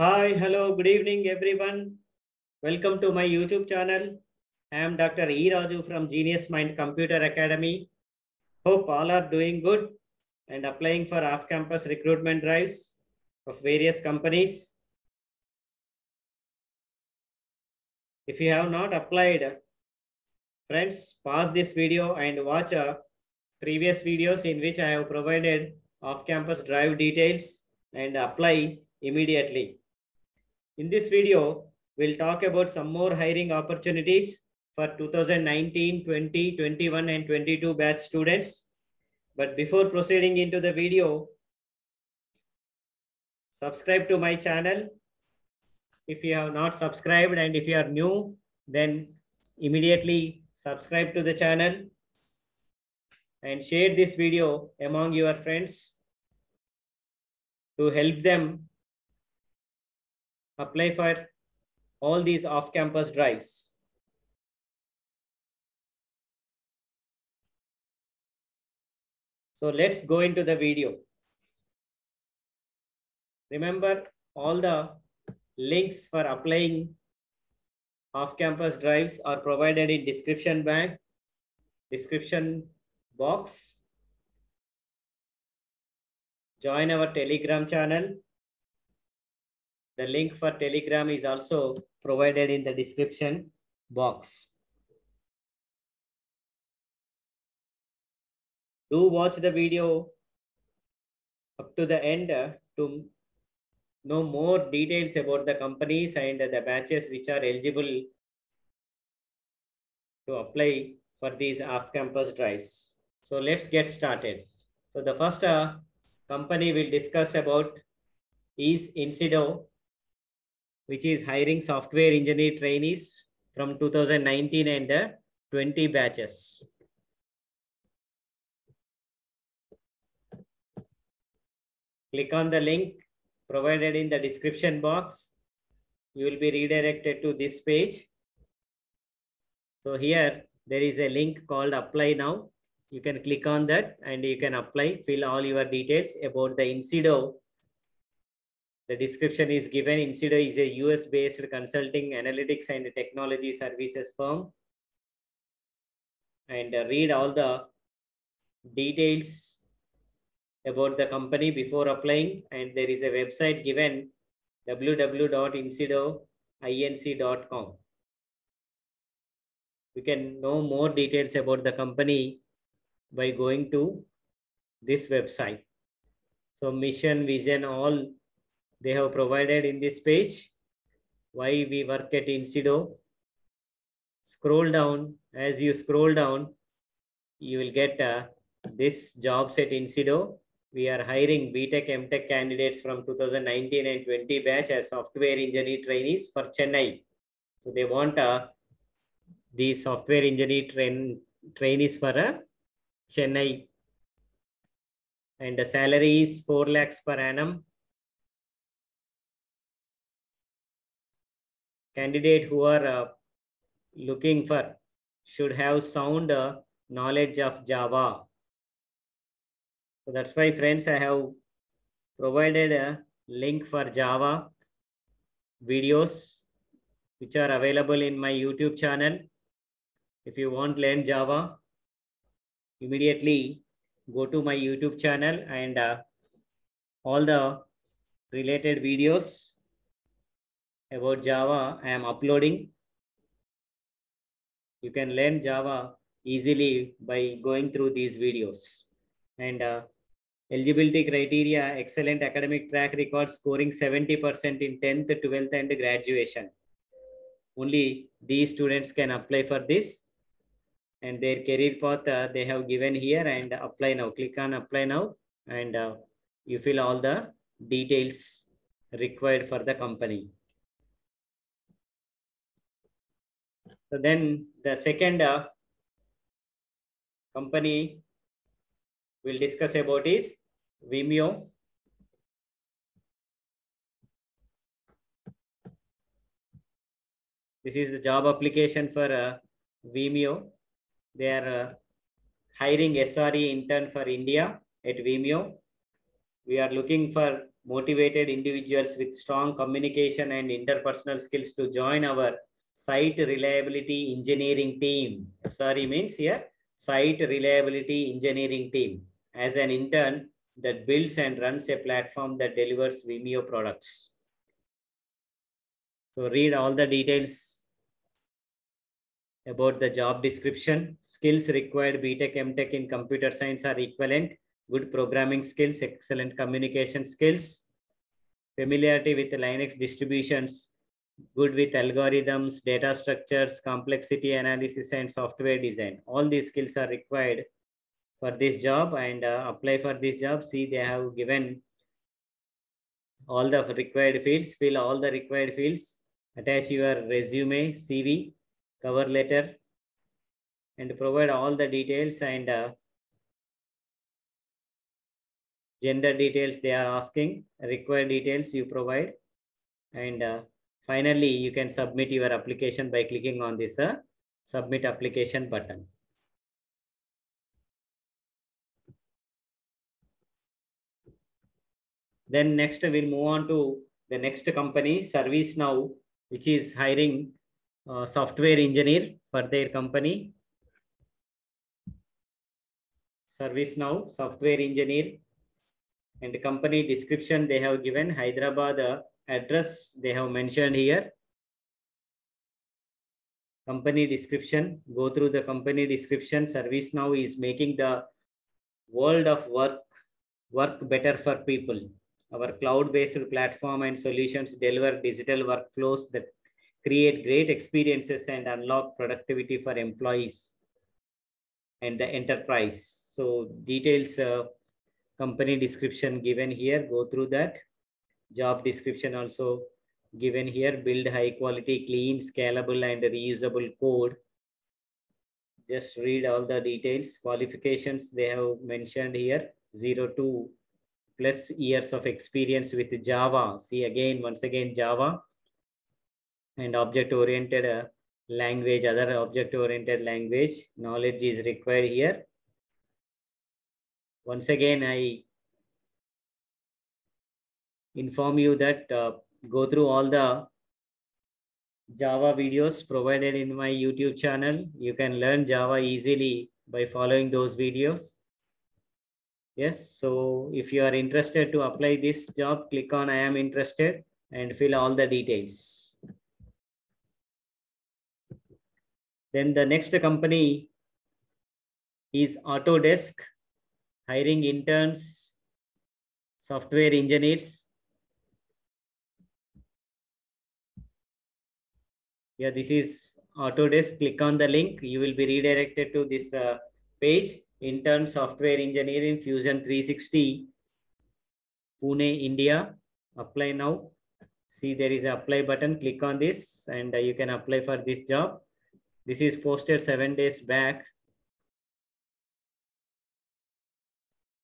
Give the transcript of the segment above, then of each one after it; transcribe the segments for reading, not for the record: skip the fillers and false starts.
Hi, hello, good evening, everyone. Welcome to my YouTube channel. I am Dr. E. Raju from Genius Mind Computer Academy. Hope all are doing good and applying for off-campus recruitment drives of various companies. If you have not applied, friends, pause this video and watch previous videos in which I have provided off-campus drive details and apply immediately. In this video, we'll talk about some more hiring opportunities for 2019, 20, 21 and 22 batch students. But before proceeding into the video, subscribe to my channel. If you have not subscribed and if you are new, then immediately subscribe to the channel and share this video among your friends to help them apply for all these off-campus drives. So let's go into the video. Remember, all the links for applying off-campus drives are provided in description box. Join our Telegram channel. The link for Telegram is also provided in the description box. Do watch the video up to the end to know more details about the companies and the batches which are eligible to apply for these off-campus drives. So let's get started. So the first company we'll discuss about is Incido, which is hiring software engineer trainees from 2019 and 20 batches. Click on the link provided in the description box. You will be redirected to this page. So here there is a link called Apply Now. You can click on that and you can apply, fill all your details about the Incido. The description is given. Incido is a US-based consulting, analytics and technology services firm. And read all the details about the company before applying. And there is a website given, www.incidoinc.com. You can know more details about the company by going to this website. So mission, vision, all they have provided in this page. Why we work at Incido. Scroll down. As you scroll down, you will get this jobs at Incido. We are hiring BTech, MTech candidates from 2019 and 20 batch as software engineer trainees for Chennai. So they want the software engineer trainees for Chennai. And the salary is 4 lakhs per annum. Candidate who are looking for should have sound knowledge of Java. So that's why, friends, I have provided a link for Java videos which are available in my YouTube channel. If you want to learn Java, immediately go to my YouTube channel and all the related videos about Java I am uploading. You can learn Java easily by going through these videos. And eligibility criteria, excellent academic track record, scoring 70% in 10th, 12th and graduation. Only these students can apply for this. And their career path they have given here, and apply now. Click on apply now and you fill all the details required for the company. So then the second company we'll discuss about is Vimeo. This is the job application for Vimeo. They are hiring SRE intern for India at Vimeo. We are looking for motivated individuals with strong communication and interpersonal skills to join our site reliability engineering team. Sorry, means here site reliability engineering team as an intern that builds and runs a platform that delivers Vimeo products. So read all the details about the job description. Skills required: BTech, MTech in computer science are equivalent. Good programming skills, excellent communication skills, familiarity with Linux distributions, good with algorithms, data structures, complexity analysis, and software design. All these skills are required for this job, and apply for this job. See, they have given all the required fields. Fill all the required fields. Attach your resume, CV, cover letter, and provide all the details and gender details they are asking. Required details you provide, and finally you can submit your application by clicking on this submit application button. Then next we'll move on to the next company, ServiceNow, which is hiring software engineer for their company. ServiceNow software engineer, and the company description they have given. Hyderabad address they have mentioned here. Company description, go through the company description. ServiceNow is making the world of work better for people. Our cloud-based platform and solutions deliver digital workflows that create great experiences and unlock productivity for employees and the enterprise. So details, company description given here, go through that. Job description also given here. Build high quality, clean, scalable and reusable code. Just read all the details. Qualifications they have mentioned here, 0 to plus years of experience with Java. See again, once again, Java and object-oriented language, other object-oriented language knowledge is required here. Once again, I inform you that go through all the Java videos provided in my YouTube channel. You can learn Java easily by following those videos. Yes, so if you are interested to apply this job, click on I am interested and fill all the details. Then the next company is Autodesk, hiring interns, software engineers. Yeah, this is Autodesk. Click on the link. You will be redirected to this page. Intern software engineering Fusion 360, Pune, India. Apply now. See, there is an apply button. Click on this and you can apply for this job. This is posted 7 days back.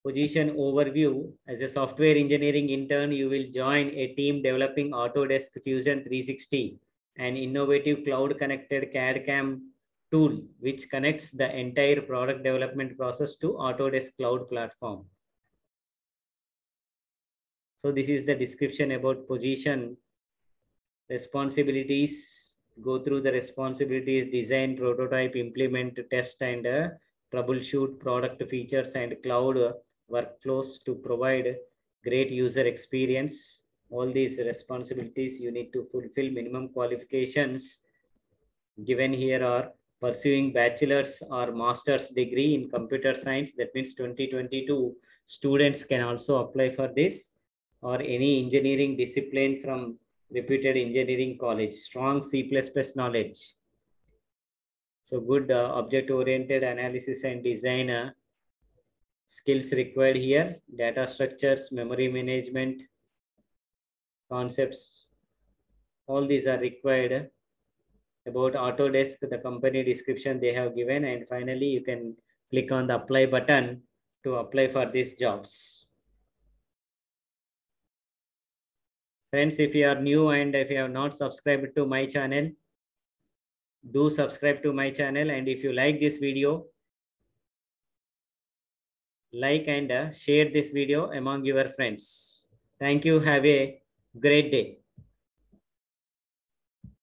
Position overview. As a software engineering intern, you will join a team developing Autodesk Fusion 360, an innovative cloud-connected CAD/CAM tool which connects the entire product development process to Autodesk cloud platform. So this is the description about position. Responsibilities. Go through the responsibilities: design, prototype, implement, test, and troubleshoot product features and cloud workflows to provide great user experience. All these responsibilities you need to fulfill. Minimum qualifications given here are pursuing bachelor's or master's degree in computer science. That means 2022 students can also apply for this, or any engineering discipline from reputed engineering college. Strong C++ knowledge. So good object-oriented analysis and design skills required here. Data structures, memory management, concepts, all these are required. About Autodesk, the company description they have given, and finally you can click on the apply button to apply for these jobs. Friends, if you are new and if you have not subscribed to my channel, do subscribe to my channel, and if you like this video, like and share this video among your friends. Thank you. Have a great day.